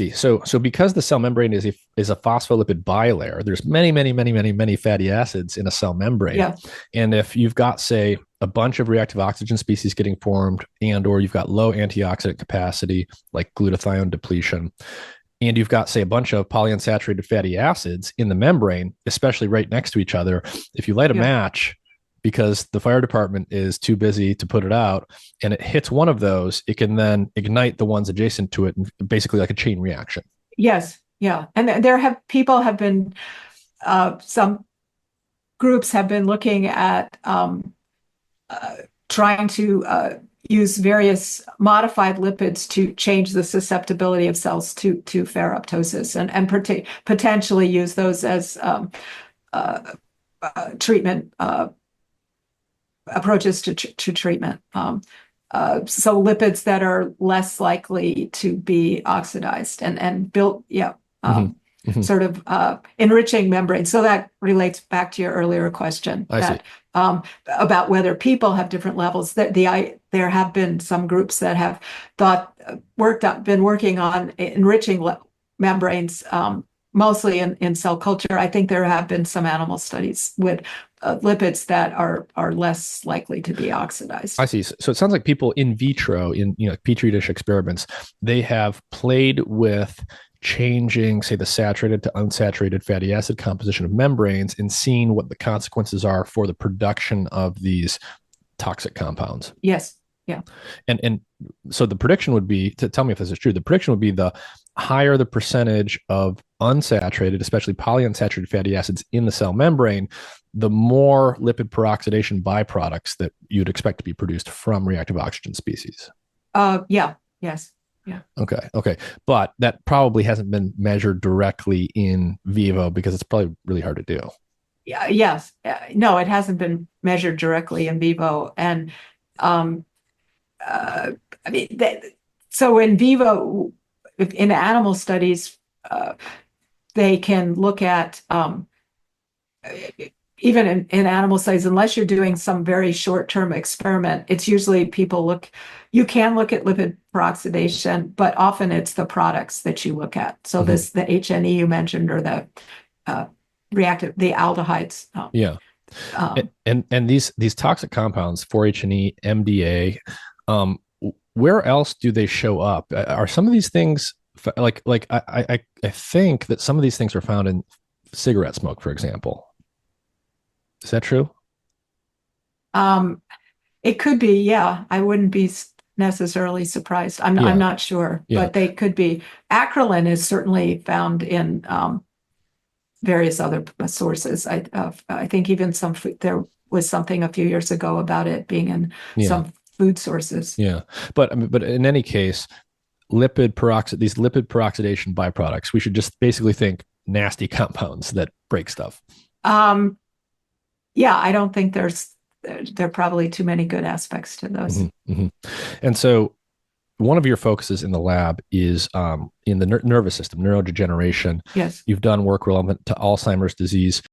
see. So because the cell membrane is a phospholipid bilayer, there's many fatty acids in a cell membrane. Yeah. And if you've got, say, a bunch of reactive oxygen species getting formed, and or you've got low antioxidant capacity, like glutathione depletion, and you've got, say, a bunch of polyunsaturated fatty acids in the membrane, especially right next to each other, if you light a Yeah. match because the fire department is too busy to put it out and it hits one of those, it can then ignite the ones adjacent to it, and basically like a chain reaction. Yes. Yeah. And people have been, some groups have been looking at trying to use various modified lipids to change the susceptibility of cells to ferroptosis, and potentially use those as treatment approaches to treatment. So lipids that are less likely to be oxidized and built, yeah, sort of enriching membranes. So that relates back to your earlier question I see. that about whether people have different levels. There have been some groups that have been working on enriching membranes, mostly in cell culture. I think there have been some animal studies with lipids that are less likely to be oxidized. I see. So it sounds like people in vitro, in petri dish experiments, they have played with changing, say, the saturated to unsaturated fatty acid composition of membranes and seeing what the consequences are for the production of these toxic compounds. Yes. Yeah. And so the prediction would be, to tell me if this is true, the prediction would be the higher the percentage of unsaturated, especially polyunsaturated fatty acids in the cell membrane, the more lipid peroxidation byproducts that you'd expect to be produced from reactive oxygen species. Yeah. Yes. Yeah. Okay. But that probably hasn't been measured directly in vivo because it's probably really hard to do. Yeah. Yes. No, it hasn't been measured directly in vivo. And I mean, so in vivo, in animal studies, they can look at even in animal studies, unless you're doing some very short-term experiment, it's usually you can look at lipid peroxidation, but often it's the products that you look at. So the HNE you mentioned, or the aldehydes. Yeah. And these toxic compounds, 4-HNE, MDA, where else do they show up? Are some of these things like I think that some of these things are found in cigarette smoke, for example. Is that true? It could be, yeah. I wouldn't be necessarily surprised. I'm not sure, but they could be. Acrolein is certainly found in various other sources. I think even there was something a few years ago about it being in some food sources. Yeah, but in any case, these lipid peroxidation byproducts, we should just basically think nasty compounds that break stuff. Yeah, I don't think there are probably too many good aspects to those. And so one of your focuses in the lab is in the nervous system, neurodegeneration. Yes. You've done work relevant to Alzheimer's disease.